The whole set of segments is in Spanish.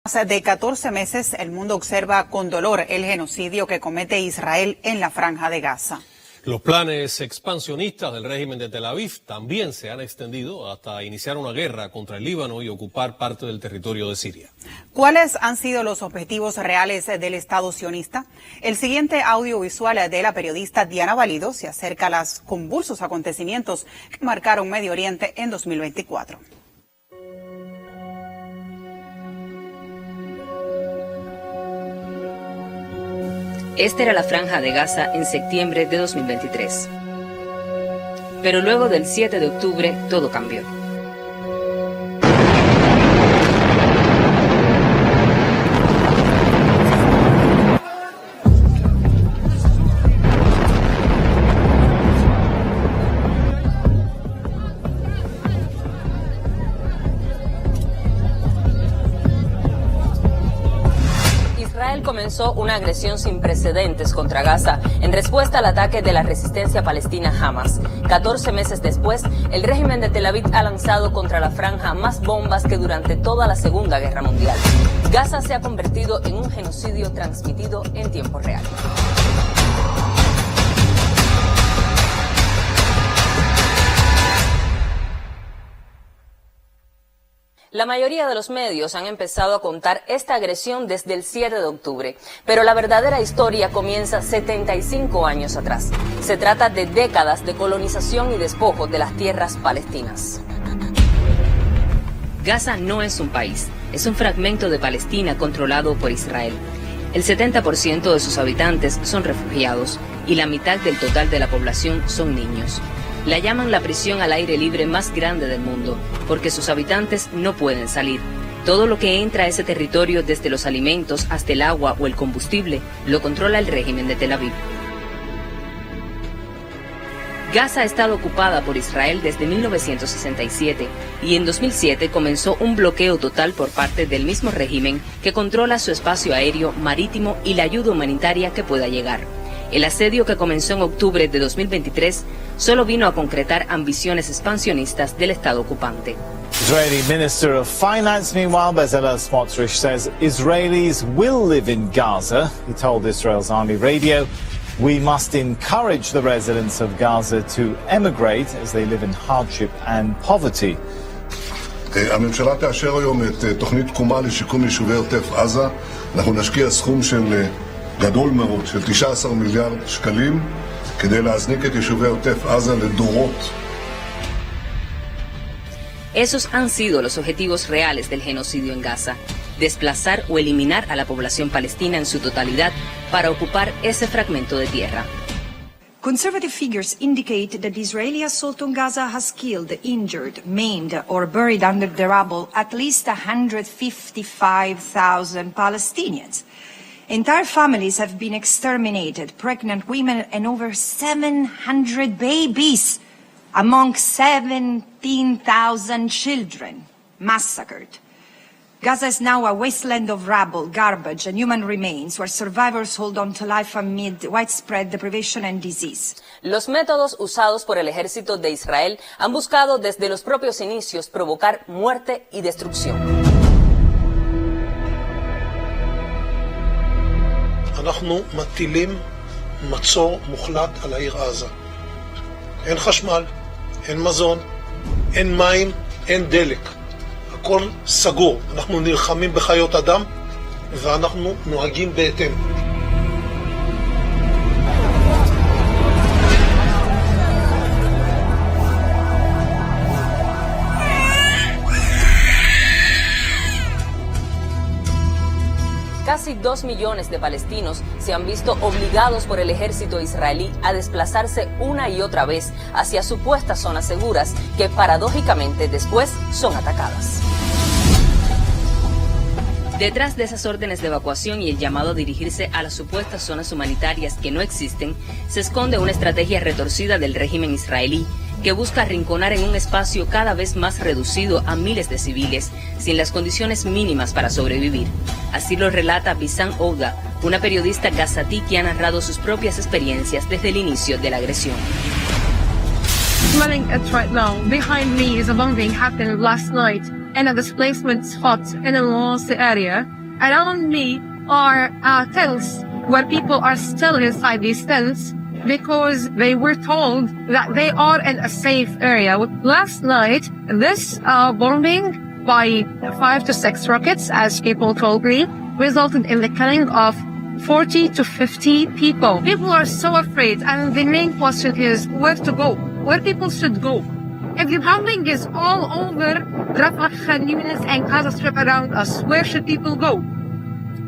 De 14 meses, el mundo observa con dolor el genocidio que comete Israel en la Franja de Gaza. Los planes expansionistas del régimen de Tel Aviv también se han extendido hasta iniciar una guerra contra el Líbano y ocupar parte del territorio de Siria. ¿Cuáles han sido los objetivos reales del Estado sionista? El siguiente audiovisual de la periodista Diana Valido se acerca a los convulsos acontecimientos que marcaron Medio Oriente en 2024. Esta era la Franja de Gaza en septiembre de 2023. Pero luego del 7 de octubre, todo cambió. Israel comenzó una agresión sin precedentes contra Gaza en respuesta al ataque de la resistencia palestina Hamas. 14 meses después, el régimen de Tel Aviv ha lanzado contra la franja más bombas que durante toda la Segunda Guerra Mundial. Gaza se ha convertido en un genocidio transmitido en tiempo real. La mayoría de los medios han empezado a contar esta agresión desde el 7 de octubre, pero la verdadera historia comienza 75 años atrás. Se trata de décadas de colonización y despojo de las tierras palestinas. Gaza no es un país, es un fragmento de Palestina controlado por Israel. El 70% de sus habitantes son refugiados y la mitad del total de la población son niños. La llaman la prisión al aire libre más grande del mundo, porque sus habitantes no pueden salir. Todo lo que entra a ese territorio, desde los alimentos hasta el agua o el combustible, lo controla el régimen de Tel Aviv. Gaza ha estado ocupada por Israel desde 1967 y en 2007 comenzó un bloqueo total por parte del mismo régimen que controla su espacio aéreo, marítimo y la ayuda humanitaria que pueda llegar. El asedio, que comenzó en octubre de 2023, solo vino a concretar ambiciones expansionistas del Estado ocupante. Israeli Minister of Finance, meanwhile, Bezalel Smotrich, says Israelis will live in Gaza. He told Israel's Army Radio, "We must encourage the residents of Gaza to emigrate as they live in hardship and poverty." הממשלה תאשר היום את תוכנית תקומה לשיקום יישובי עוטף עזה. אנחנו נשקיע סכום של גדול מאוד של 19 מיליארד שקלים כדי להזניק את יישובי עוטף עזה לדורות. Esos han sido los objetivos reales del genocidio en Gaza: desplazar o eliminar a la población palestina en su totalidad para ocupar ese fragmento de tierra. Conservative figures indicate that the Israeli assault on Gaza has killed, injured, maimed, or buried under the rubble at least 155,000 Palestinians. Entire families have been exterminated, pregnant women and over 700 babies, among 17,000 children massacred. Gaza is now a wasteland of rubble, garbage and human remains, where survivors hold on to life amid widespread deprivation and disease. Los métodos usados por el ejército de Israel han buscado desde los propios inicios provocar muerte y destrucción. אנחנו מטילים מצור מוחלט על העיר עזה. אין חשמל, אין מזון, אין מים, אין דלק. הכל סגור. אנחנו נלחמים בחיות אדם ואנחנו נוהגים בהתאם. Casi 2 millones de palestinos se han visto obligados por el ejército israelí a desplazarse una y otra vez hacia supuestas zonas seguras que paradójicamente después son atacadas. Detrás de esas órdenes de evacuación y el llamado a dirigirse a las supuestas zonas humanitarias que no existen, se esconde una estrategia retorcida del régimen israelí que busca arrinconar en un espacio cada vez más reducido a miles de civiles, sin las condiciones mínimas para sobrevivir. Así lo relata Bisan Ouda, una periodista gazatí que ha narrado sus propias experiencias desde el inicio de la agresión. Smelling it right now. Behind me is a bombing happened last night in a displacement spot in a Al-Mawasi area. Around me are tents where people are still inside these tents because they were told that they are in a safe area. Last night, this bombing by 5 to 6 rockets, as people told me, resulted in the killing of 40 to 50 people. People are so afraid, and the main question is where to go, where people should go. If the bombing is all over Rafah, Khan Yunis, and Gaza Strip around us, where should people go?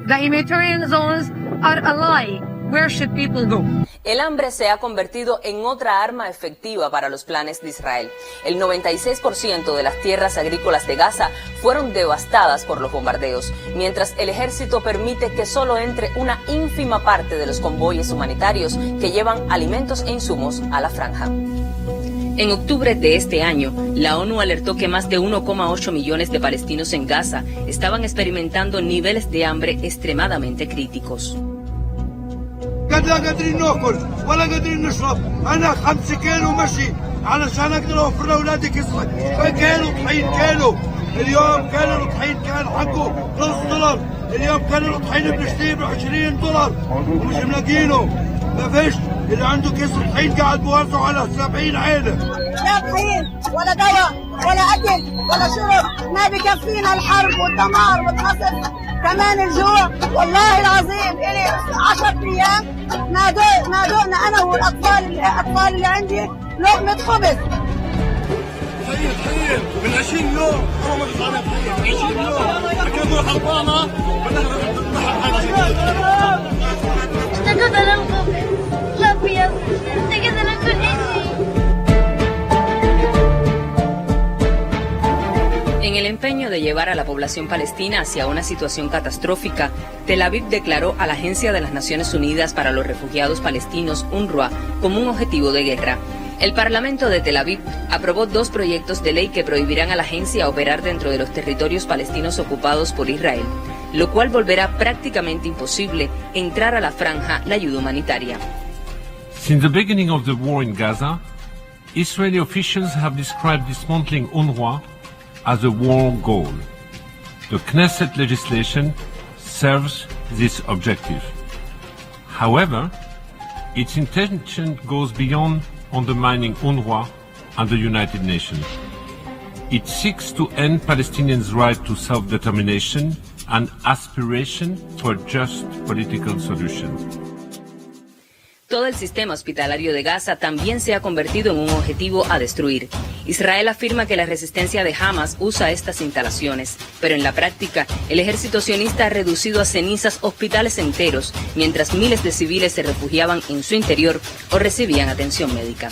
The humanitarian zones are a lie. Where should people go? El hambre se ha convertido en otra arma efectiva para los planes de Israel. El 96% de las tierras agrícolas de Gaza fueron devastadas por los bombardeos, mientras el ejército permite que solo entre una ínfima parte de los convoyes humanitarios que llevan alimentos e insumos a la franja. En octubre de este año, la ONU alertó que más de 1,8 millones de palestinos en Gaza estaban experimentando niveles de hambre extremadamente críticos. لا قادرين ناكل ولا قادرين نشرب. انا 5 كيلو مشي علشان اقدر اوفر لاولادي كسوه. كيلو طحين كيلو. اليوم كيلو الطحين كان حقه $5. اليوم كيلو الطحين بنشتريه $20 ومش ملاقينه. ما فيش اللي عنده كيس طحين قاعد بوزعه على 70 عيله. لا طحين ولا دواء ولا اكل ولا شرب، ما بكفينا الحرب والدمار والقصف، كمان الجوع. والله العظيم الي 10 ايام ما دقنا انا والاطفال اللي عندي لقمه خبز. تخيل من 20 يوم ما بيطلعنا 20 يوم كانوا خربانه En el empeño de llevar a la población palestina hacia una situación catastrófica, Tel Aviv declaró a la Agencia de las Naciones Unidas para los Refugiados Palestinos, UNRWA, como un objetivo de guerra. El Parlamento de Tel Aviv aprobó 2 proyectos de ley que prohibirán a la agencia operar dentro de los territorios palestinos ocupados por Israel, lo cual volverá prácticamente imposible entrar a la franja la ayuda humanitaria. Since the beginning of the war in Gaza, Israeli officials have described dismantling UNRWA as a war goal. The Knesset legislation serves this objective. However, its intention goes beyond undermining UNRWA and the United Nations. It seeks to end Palestinians' right to self-determination and aspiration for a just political solution. Todo el sistema hospitalario de Gaza también se ha convertido en un objetivo a destruir. Israel afirma que la resistencia de Hamas usa estas instalaciones, pero en la práctica, el ejército sionista ha reducido a cenizas hospitales enteros, mientras miles de civiles se refugiaban en su interior o recibían atención médica.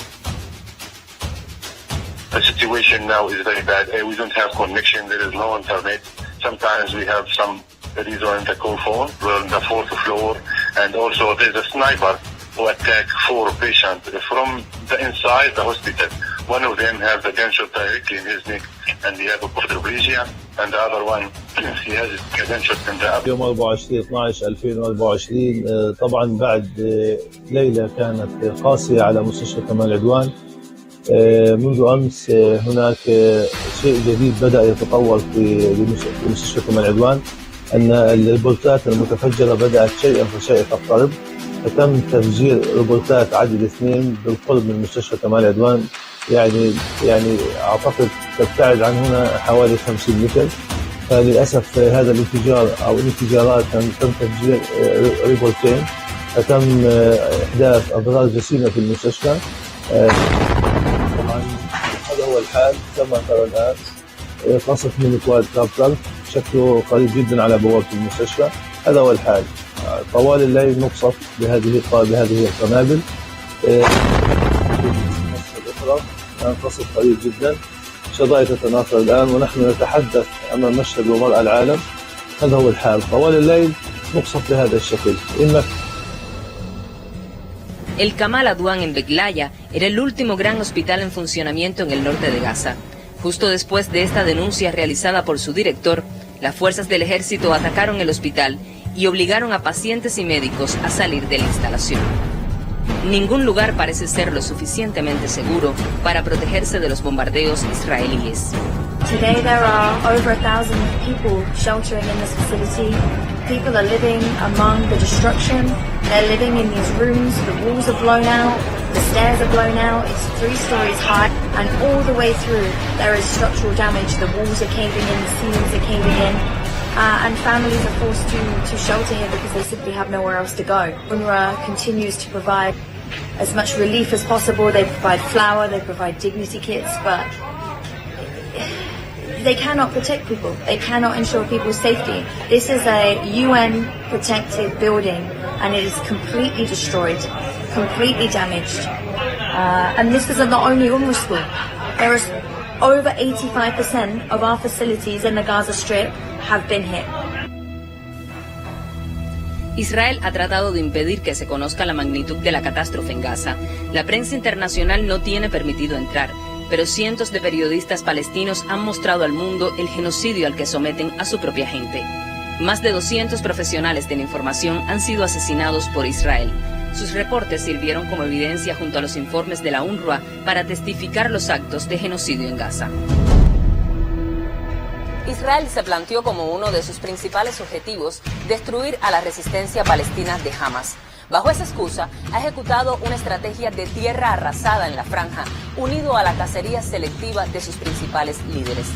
The situation now is very bad. We don't have connection. There is no internet. Sometimes we have some reason to call phone. We're on the 4th floor, and also there's a sniper who attacked 4 patients from the inside the hospital. One of them has a gunshot directly in his neck, and he has a quadriplegia, and the other one he has a gunshot in the upper. يوم 24/12/2024 طبعا بعد ليلة كانت قاسية على مستشفى كمال العدوان. منذ أمس هناك شيء جديد بدأ يتطور في مستشفى كمال العدوان، أن البولتات المتفجرة بدأت شيئا فشيئا تقترب، فتم تفجير روبوتات عدد 2 بالقرب من مستشفى كمال العدوان، يعني أعتقد تبتعد عن هنا حوالي 50 متر. فللأسف هذا الانفجار أو الانفجارات تم تفجير روبوتين، فتم إحداث أضرار جسيمة في المستشفى. طبعا هذا هو الحال كما ترى الآن. قصف من كواد كابتل شكله قريب جدا على بوابة المستشفى. هذا هو الحال. طوال الليل نقصف بهذه القنابل. الأخرى قصف قريب جدا. شظايا تتناثر الآن ونحن نتحدث أمام مشهد ومرأى العالم. هذا هو الحال. طوال الليل نقصف بهذا الشكل. El Kamal Adwan en Beglaya era el último gran hospital en funcionamiento en el norte de Gaza. Justo después de esta denuncia realizada por su director, las fuerzas del ejército atacaron el hospital y obligaron a pacientes y médicos a salir de la instalación. Ningún lugar parece ser lo suficientemente seguro para protegerse de los bombardeos israelíes. Today there are over 1,000 people sheltering in this facility. People are living among the destruction. They're living in these rooms. The walls are blown out. The stairs are blown out. It's 3 stories high. And all the way through, there is structural damage. The walls are caving in. The ceilings are caving in. And families are forced to shelter here because they simply have nowhere else to go. UNRWA continues to provide as much relief as possible. They provide flour. They provide dignity kits. But they cannot protect people. They cannot ensure people's safety. This is a UN-protected building, and it is completely destroyed, completely damaged. And this is not only UNRWA school. There is over 85% of our facilities in the Gaza Strip have been hit. Israel ha tratado de impedir que se conozca la magnitud de la catástrofe en Gaza. La prensa internacional no tiene permitido entrar, pero cientos de periodistas palestinos han mostrado al mundo el genocidio al que someten a su propia gente. Más de 200 profesionales de la información han sido asesinados por Israel. Sus reportes sirvieron como evidencia junto a los informes de la UNRWA para testificar los actos de genocidio en Gaza. Israel se planteó como uno de sus principales objetivos destruir a la resistencia palestina de Hamas. Bajo esa excusa, ha ejecutado una estrategia de tierra arrasada en la franja, unido a la cacería selectiva de sus principales líderes.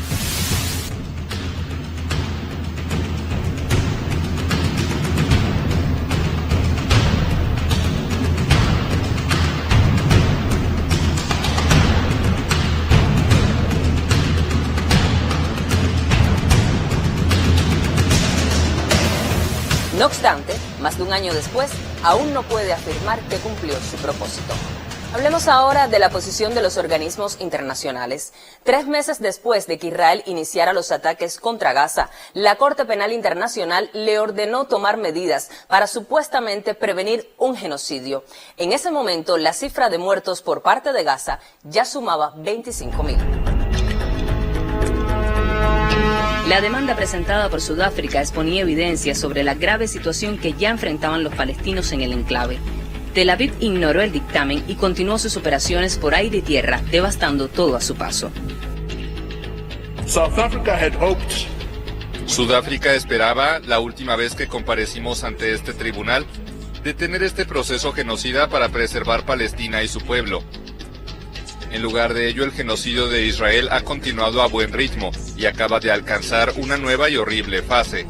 No obstante, más de un año después, aún no puede afirmar que cumplió su propósito. Hablemos ahora de la posición de los organismos internacionales. 3 meses después de que Israel iniciara los ataques contra Gaza, la Corte Penal Internacional le ordenó tomar medidas para supuestamente prevenir un genocidio. En ese momento, la cifra de muertos por parte de Gaza ya sumaba 25.000. La demanda presentada por Sudáfrica exponía evidencia sobre la grave situación que ya enfrentaban los palestinos en el enclave. Tel Aviv ignoró el dictamen y continuó sus operaciones por aire y tierra, devastando todo a su paso. Sudáfrica esperaba, la última vez que comparecimos ante este tribunal, detener este proceso genocida para preservar Palestina y su pueblo. En lugar de ello, el genocidio de Israel ha continuado a buen ritmo y acaba de alcanzar una nueva y horrible fase.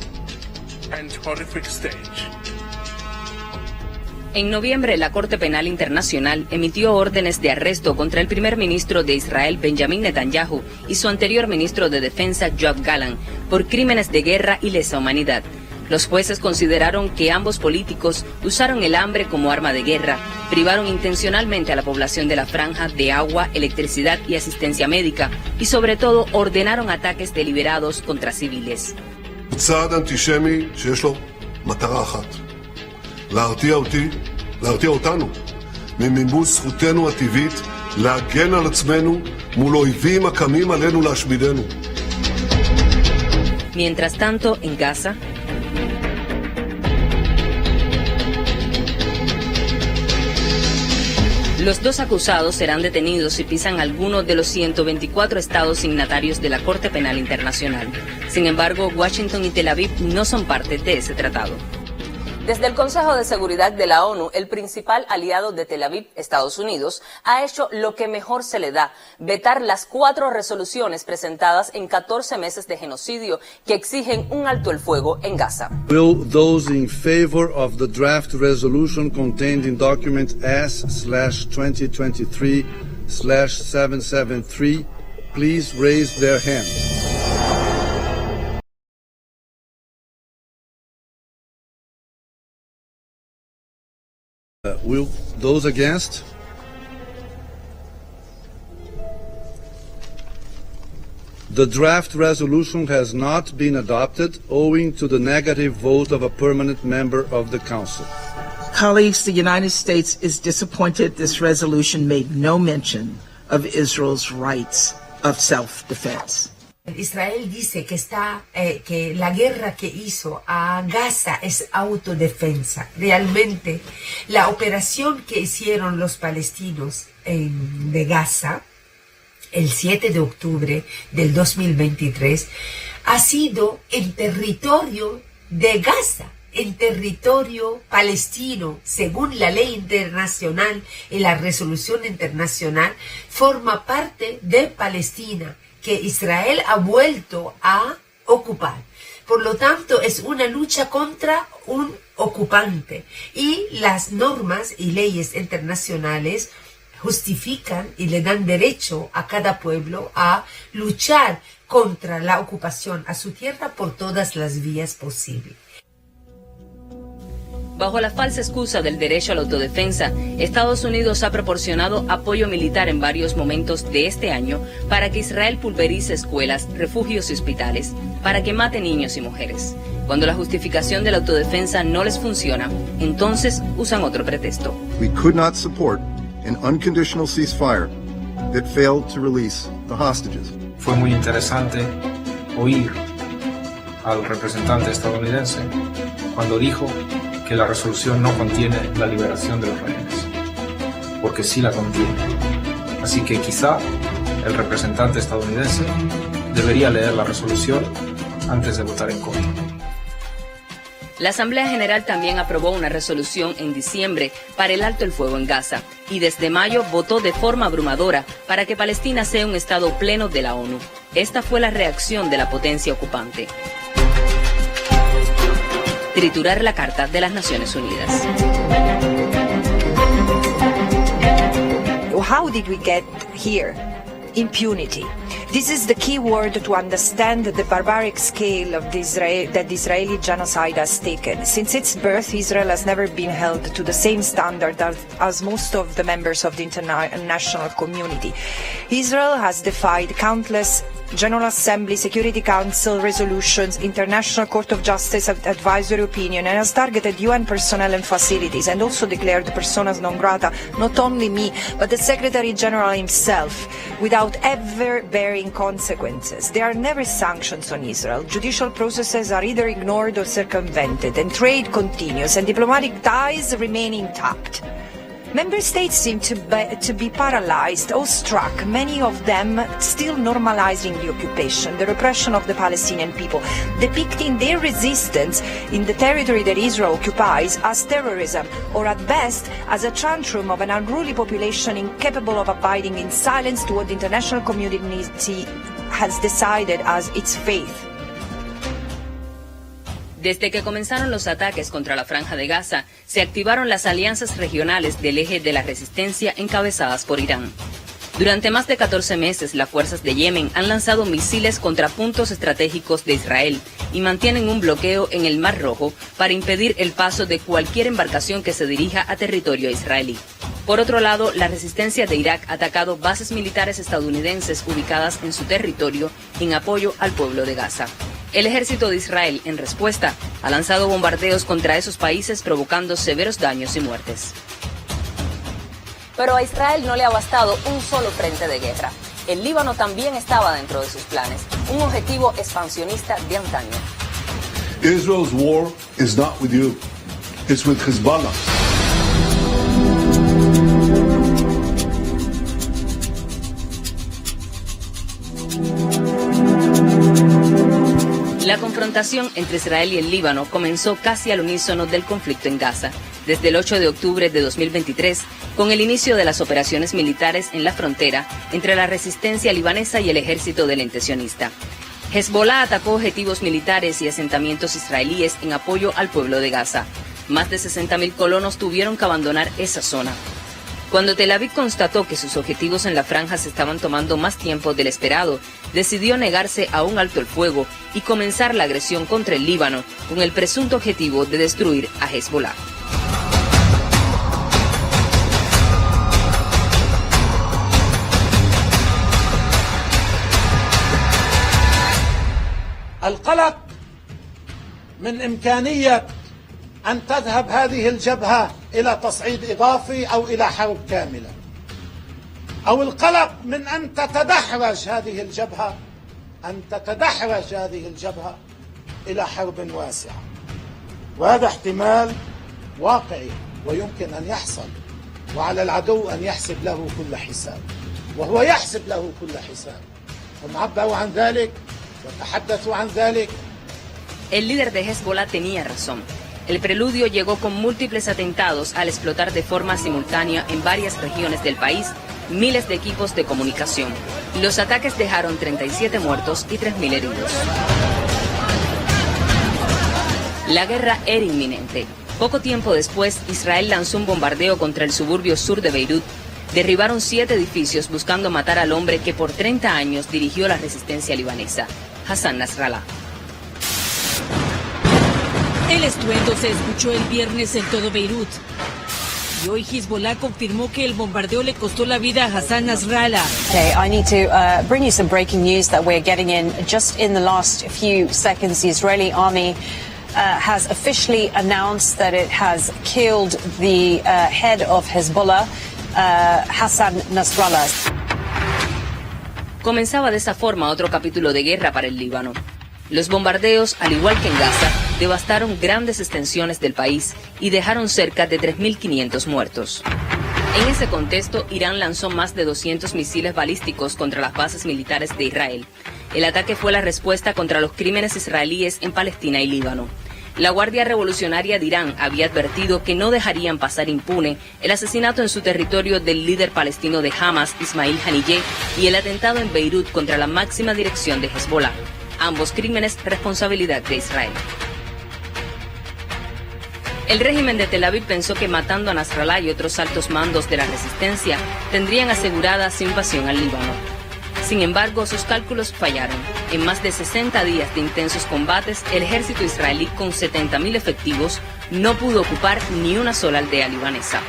En noviembre, la Corte Penal Internacional emitió órdenes de arresto contra el primer ministro de Israel, Benjamin Netanyahu, y su anterior ministro de Defensa, Yoav Gallant, por crímenes de guerra y lesa humanidad. Los jueces consideraron que ambos políticos usaron el hambre como arma de guerra, privaron intencionalmente a la población de la franja de agua, electricidad y asistencia médica, y sobre todo ordenaron ataques deliberados contra civiles. צעד אנטישמי שיש לו מטרה אחת, להרתיע אותנו ממימוש זכותנו הטבעית להגן על עצמנו מול אויבים הקמים עלינו להשמידנו. Mientras tanto, en Gaza, los 2 acusados serán detenidos si pisan alguno de los 124 estados signatarios de la Corte Penal Internacional. Sin embargo, Washington y Tel Aviv no son parte de ese tratado. Desde el Consejo de Seguridad de la ONU, el principal aliado de Tel Aviv, Estados Unidos, ha hecho lo que mejor se le da, vetar las 4 resoluciones presentadas en 14 meses de genocidio que exigen un alto el fuego en Gaza. Will those in favor of the draft resolution contained in document S/2023/773 please raise their hands? Will those against? The draft resolution has not been adopted owing to the negative vote of a permanent member of the Council. Colleagues, the United States is disappointed this resolution made no mention of Israel's rights of self-defense. Israel dice que la guerra que hizo a Gaza es autodefensa. Realmente, la operación que hicieron los palestinos de Gaza el 7 de octubre del 2023, ha sido en territorio de Gaza, en territorio palestino, según la ley internacional y la resolución internacional, forma parte de Palestina, que Israel ha vuelto a ocupar. Por lo tanto, es una lucha contra un ocupante. Y las normas y leyes internacionales justifican y le dan derecho a cada pueblo a luchar contra la ocupación a su tierra por todas las vías posibles. Bajo la falsa excusa del derecho a la autodefensa, Estados Unidos ha proporcionado apoyo militar en varios momentos de este año para que Israel pulverice escuelas, refugios y hospitales, para que mate niños y mujeres. Cuando la justificación de la autodefensa no les funciona, entonces usan otro pretexto. We could not support an unconditional ceasefire that failed to release the hostages. Fue muy interesante oír al representante estadounidense cuando dijo que la resolución no contiene la liberación de los rehenes, porque sí la contiene. Así que quizá el representante estadounidense debería leer la resolución antes de votar en contra. La Asamblea General también aprobó una resolución en diciembre para el alto el fuego en Gaza y desde mayo votó de forma abrumadora para que Palestina sea un estado pleno de la ONU. Esta fue la reacción de la potencia ocupante. Triturar la Carta de las Naciones Unidas. How did we get here? Impunity. This is the key word to understand the barbaric scale of that the Israeli genocide has taken. Since its birth, Israel has never been held to the same standard as most of the members of the international community. Israel has defied countless General Assembly, Security Council resolutions, International Court of Justice advisory opinion, and has targeted UN personnel and facilities, and also declared personas non grata, not only me, but the Secretary General himself, without ever bearing consequences. There are never sanctions on Israel. Judicial processes are either ignored or circumvented, and trade continues, and diplomatic ties remain intact. Member states seem to be paralyzed, awestruck, many of them still normalizing the occupation, the repression of the Palestinian people, depicting their resistance in the territory that Israel occupies as terrorism, or at best as a tantrum of an unruly population incapable of abiding in silence to what the international community has decided as its faith. Desde que comenzaron los ataques contra la Franja de Gaza, se activaron las alianzas regionales del eje de la resistencia encabezadas por Irán. Durante más de 14 meses, las fuerzas de Yemen han lanzado misiles contra puntos estratégicos de Israel y mantienen un bloqueo en el Mar Rojo para impedir el paso de cualquier embarcación que se dirija a territorio israelí. Por otro lado, la resistencia de Irak ha atacado bases militares estadounidenses ubicadas en su territorio en apoyo al pueblo de Gaza. El ejército de Israel, en respuesta, ha lanzado bombardeos contra esos países provocando severos daños y muertes. Pero a Israel no le ha bastado un solo frente de guerra. El Líbano también estaba dentro de sus planes, un objetivo expansionista de antaño. Israel's war is not with you, it's with Hezbollah. La confrontación entre Israel y el Líbano comenzó casi al unísono del conflicto en Gaza, desde el 8 de octubre de 2023, con el inicio de las operaciones militares en la frontera entre la resistencia libanesa y el ejército del ente sionista. Hezbollah atacó objetivos militares y asentamientos israelíes en apoyo al pueblo de Gaza. Más de 60.000 colonos tuvieron que abandonar esa zona. Cuando Tel Aviv constató que sus objetivos en la franja se estaban tomando más tiempo del esperado, decidió negarse a un alto el fuego y comenzar la agresión contra el Líbano con el presunto objetivo de destruir a Hezbollah. القلق من إمكانية أن تذهب هذه الجبهة إلى تصعيد إضافي أو إلى حرب كاملة، أو القلق من أن تتدحرج هذه الجبهة إلى حرب واسعة، وهذا احتمال واقعي ويمكن أن يحصل، وعلى العدو أن يحسب له كل حساب. وهو يحسب له كل حساب. هم عبروا عن ذلك وتحدثوا عن ذلك. El líder de Hezbollah tenía razón. El preludio llegó con múltiples atentados al explotar de forma simultánea en varias regiones del país miles de equipos de comunicación. Los ataques dejaron 37 muertos y 3.000 heridos. La guerra era inminente. Poco tiempo después, Israel lanzó un bombardeo contra el suburbio sur de Beirut. Derribaron 7 edificios buscando matar al hombre que por 30 años dirigió la resistencia libanesa, Hassan Nasrallah. El estruendo se escuchó el viernes en todo Beirut. Y hoy Hezbollah confirmó que el bombardeo le costó la vida a Hassan Nasrallah. Okay, I need to bring you some breaking news that we're getting in just in the last few seconds. The Israeli army has officially announced that it has killed the head of Hezbollah, Hassan Nasrallah. Comenzaba de esa forma otro capítulo de guerra para el Líbano. Los bombardeos, al igual que en Gaza, devastaron grandes extensiones del país y dejaron cerca de 3.500 muertos. En ese contexto, Irán lanzó más de 200 misiles balísticos contra las bases militares de Israel. El ataque fue la respuesta contra los crímenes israelíes en Palestina y Líbano. La Guardia Revolucionaria de Irán había advertido que no dejarían pasar impune el asesinato en su territorio del líder palestino de Hamas, Ismail Haniyeh, y el atentado en Beirut contra la máxima dirección de Hezbollah. Ambos crímenes responsabilidad de Israel. El régimen de Tel Aviv pensó que matando a Nasrallah y otros altos mandos de la resistencia tendrían asegurada su invasión al Líbano. Sin embargo, sus cálculos fallaron. En más de 60 días de intensos combates, el ejército israelí con 70.000 efectivos no pudo ocupar ni una sola aldea libanesa.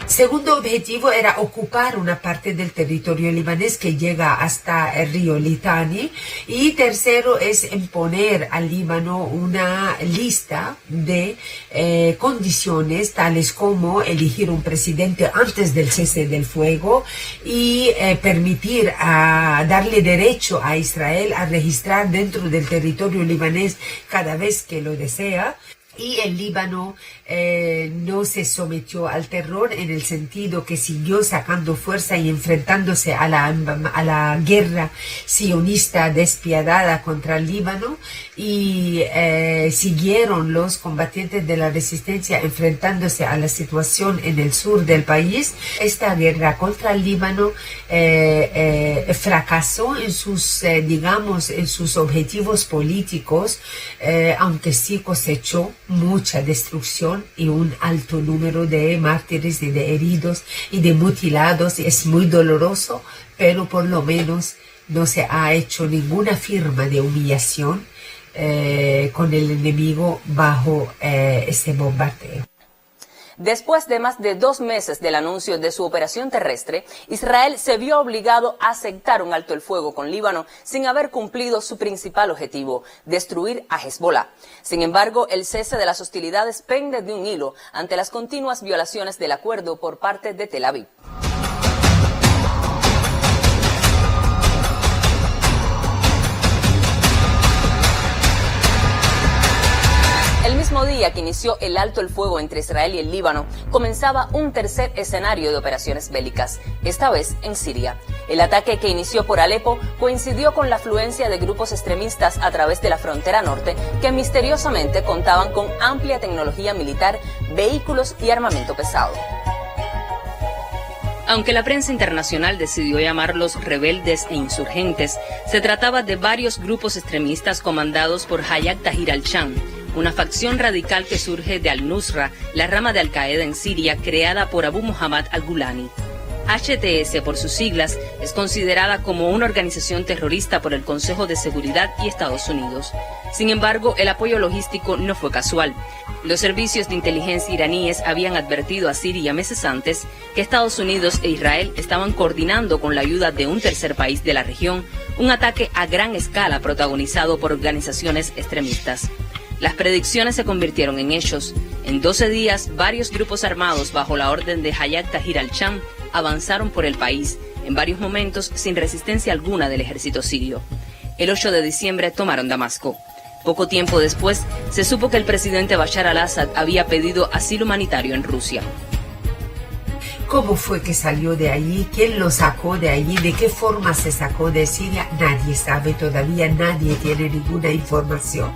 Segundo objetivo era ocupar una parte del territorio libanés que llega hasta el río Litani. Y tercero es imponer al Líbano una lista de condiciones tales como elegir un presidente antes del cese del fuego y permitir darle derecho a Israel a registrar dentro del territorio libanés cada vez que lo desea. Y el Líbano no se sometió al terror en el sentido que siguió sacando fuerza y enfrentándose a la guerra sionista despiadada contra el Líbano, y siguieron los combatientes de la resistencia enfrentándose a la situación en el sur del país. Esta guerra contra el Líbano fracasó en sus objetivos políticos, aunque sí cosechó mucha destrucción y un alto número de mártires y de heridos y de mutilados. Es muy doloroso, pero por lo menos no se ha hecho ninguna firma de humillación con el enemigo bajo ese bombardeo. Después de más de 2 meses del anuncio de su operación terrestre, Israel se vio obligado a aceptar un alto el fuego con Líbano sin haber cumplido su principal objetivo, destruir a Hezbollah. Sin embargo, el cese de las hostilidades pende de un hilo ante las continuas violaciones del acuerdo por parte de Tel Aviv. El mismo día que inició el alto el fuego entre Israel y el Líbano, comenzaba un tercer escenario de operaciones bélicas, esta vez en Siria. El ataque que inició por Alepo coincidió con la afluencia de grupos extremistas a través de la frontera norte, que misteriosamente contaban con amplia tecnología militar, vehículos y armamento pesado. Aunque la prensa internacional decidió llamarlos rebeldes e insurgentes, se trataba de varios grupos extremistas comandados por Hayat Tahrir al-Sham, una facción radical que surge de Al-Nusra, la rama de Al-Qaeda en Siria creada por Abu Muhammad al-Gulani. HTS, por sus siglas, es considerada como una organización terrorista por el Consejo de Seguridad y Estados Unidos. Sin embargo, el apoyo logístico no fue casual. Los servicios de inteligencia iraníes habían advertido a Siria meses antes que Estados Unidos e Israel estaban coordinando con la ayuda de un tercer país de la región un ataque a gran escala protagonizado por organizaciones extremistas. Las predicciones se convirtieron en hechos. En 12 días, varios grupos armados bajo la orden de Hayat Tahrir al-Sham avanzaron por el país, en varios momentos sin resistencia alguna del ejército sirio. El 8 de diciembre tomaron Damasco. Poco tiempo después, se supo que el presidente Bashar al-Assad había pedido asilo humanitario en Rusia. ¿Cómo fue que salió de allí? ¿Quién lo sacó de allí? ¿De qué forma se sacó de Siria? Nadie sabe todavía, nadie tiene ninguna información.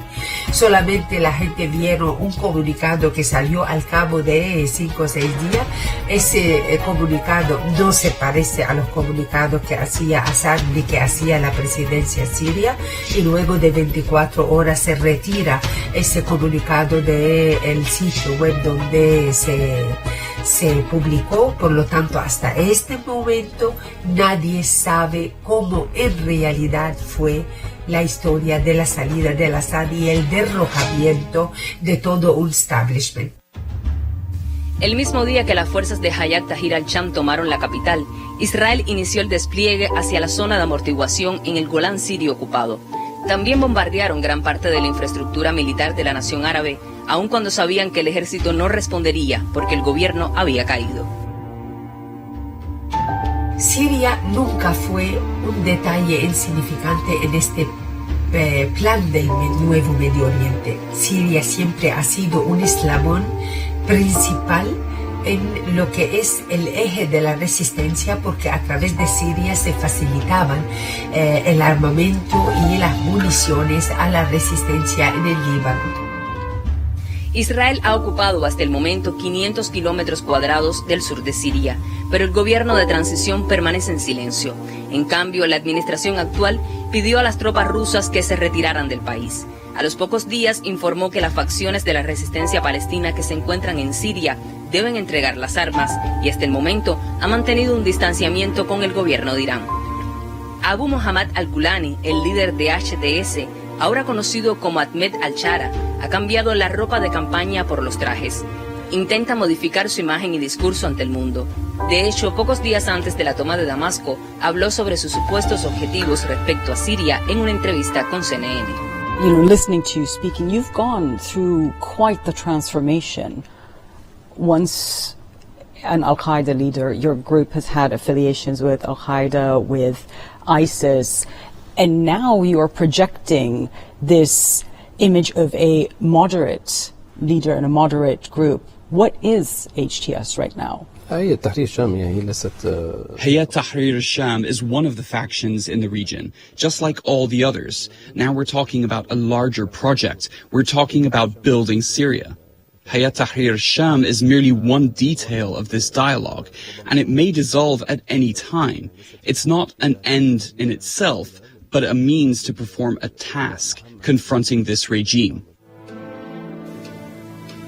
Solamente la gente vieron un comunicado que salió al cabo de 5 o 6 días. Ese comunicado no se parece a los comunicados que hacía Assad ni que hacía la presidencia siria, y luego de 24 horas se retira ese comunicado del sitio web donde se publicó. Por lo tanto, hasta este momento nadie sabe cómo en realidad fue la historia de la salida de Assad y el derrocamiento de todo un establishment. El mismo día que las fuerzas de Hayat Tahrir al-Sham tomaron la capital, Israel inició el despliegue hacia la zona de amortiguación en el Golán sirio ocupado. También bombardearon gran parte de la infraestructura militar de la nación árabe, aun cuando sabían que el ejército no respondería porque el gobierno había caído. Siria nunca fue un detalle insignificante en este plan del nuevo Medio Oriente. Siria siempre ha sido un eslabón principal en lo que es el eje de la resistencia, porque a través de Siria se facilitaban el armamento y las municiones a la resistencia en el Líbano. Israel ha ocupado hasta el momento 500 kilómetros cuadrados del sur de Siria, pero el gobierno de transición permanece en silencio. En cambio, la administración actual pidió a las tropas rusas que se retiraran del país. A los pocos días informó que las facciones de la resistencia palestina que se encuentran en Siria deben entregar las armas y hasta el momento ha mantenido un distanciamiento con el gobierno de Irán. Abu Mohammad al-Gulani, el líder de HTS, ahora conocido como Ahmed al-Shara, ha cambiado la ropa de campaña por los trajes. Intenta modificar su imagen y discurso ante el mundo. De hecho, pocos días antes de la toma de Damasco, habló sobre sus supuestos objetivos respecto a Siria en una entrevista con CNN. You know, listening to you speaking, you've gone through quite the transformation. Once an Al-Qaeda leader, your group has had affiliations with Al-Qaeda, with ISIS, and now you are projecting this image of a moderate leader and a moderate group. What is HTS right now? Hayat Tahrir al-Sham is one of the factions in the region, just like all the others. Now we're talking about a larger project. We're talking about building Syria. Hayat Tahrir al-Sham is merely one detail of this dialogue, and it may dissolve at any time. It's not an end in itself, but a means to perform a task confronting this regime.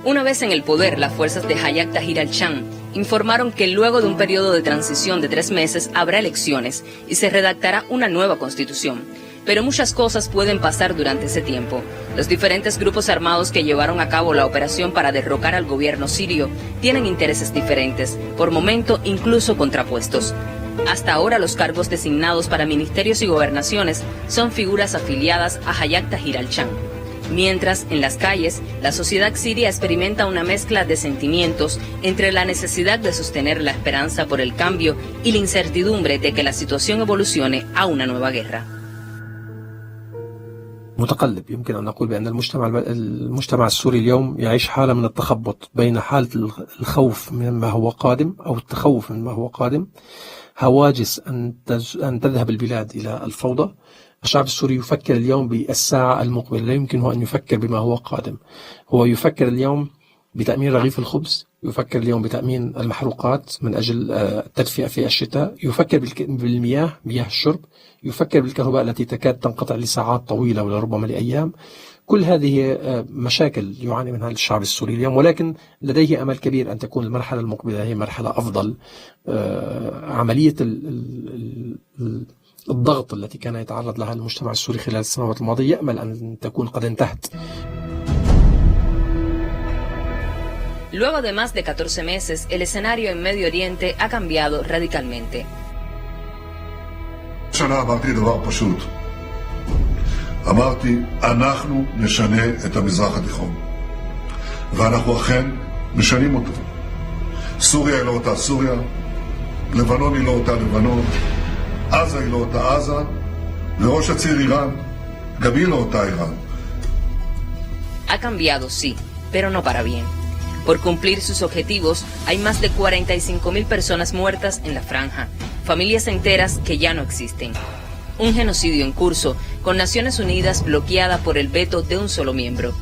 Una vez en el poder, las fuerzas de Hayat Tahrir al-Sham informaron que luego de un periodo de transición de 3 meses habrá elecciones y se redactará una nueva constitución. Pero muchas cosas pueden pasar durante ese tiempo. Los diferentes grupos armados que llevaron a cabo la operación para derrocar al gobierno sirio tienen intereses diferentes, por momento incluso contrapuestos. Hasta ahora los cargos designados para ministerios y gobernaciones son figuras afiliadas a Hayat Tahrir al-Sham. Mientras, en las calles, la sociedad siria experimenta una mezcla de sentimientos entre la necesidad de sostener la esperanza por el cambio y la incertidumbre de que la situación evolucione a una nueva guerra. متقلب. يمكن أن نقول بأن المجتمع السوري اليوم يعيش حالة من التخبط بين حالة الخوف مما هو قادم أو التخوف مما هو قادم، هواجس أن تذهب البلاد إلى الفوضى. الشعب السوري يفكر اليوم بالساعة المقبلة، لا يمكنه أن يفكر بما هو قادم. هو يفكر اليوم بتأمين رغيف الخبز، يفكر اليوم بتأمين المحروقات من أجل التدفئة في الشتاء، يفكر بالمياه، مياه الشرب، يفكر بالكهرباء التي تكاد تنقطع لساعات طويلة ولربما لأيام. كل هذه مشاكل يعاني منها الشعب السوري اليوم، ولكن لديه أمل كبير أن تكون المرحلة المقبلة هي مرحلة أفضل. عملية الضغط التي كان يتعرض لها المجتمع السوري خلال السنوات الماضية يأمل أن تكون قد انتهت. Luego de más de 14 meses, el escenario en Medio Oriente ha cambiado radicalmente. שנה אמרתי דבר פשוט. אמרתי, אנחנו נשנה את המזרח התיכון. ואנחנו אכן משנים אותו. סוריה היא לא אותה סוריה, לבנון היא לא אותה לבנון, עזה היא לא אותה עזה, וראש הציר איראן, גם היא לא אותה איראן. Ha cambiado, sí, pero no para bien. Por cumplir sus objetivos, hay más de 45.000 personas muertas en la franja, familias enteras que ya no existen. Un genocidio en curso, con Naciones Unidas bloqueada por el veto de un solo miembro.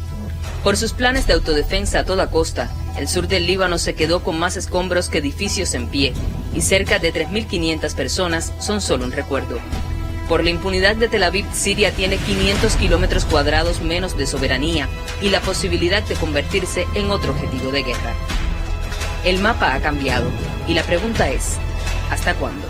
Por sus planes de autodefensa a toda costa, el sur del Líbano se quedó con más escombros que edificios en pie, y cerca de 3.500 personas son solo un recuerdo. Por la impunidad de Tel Aviv, Siria tiene 500 kilómetros cuadrados menos de soberanía y la posibilidad de convertirse en otro objetivo de guerra. El mapa ha cambiado, y la pregunta es, ¿hasta cuándo?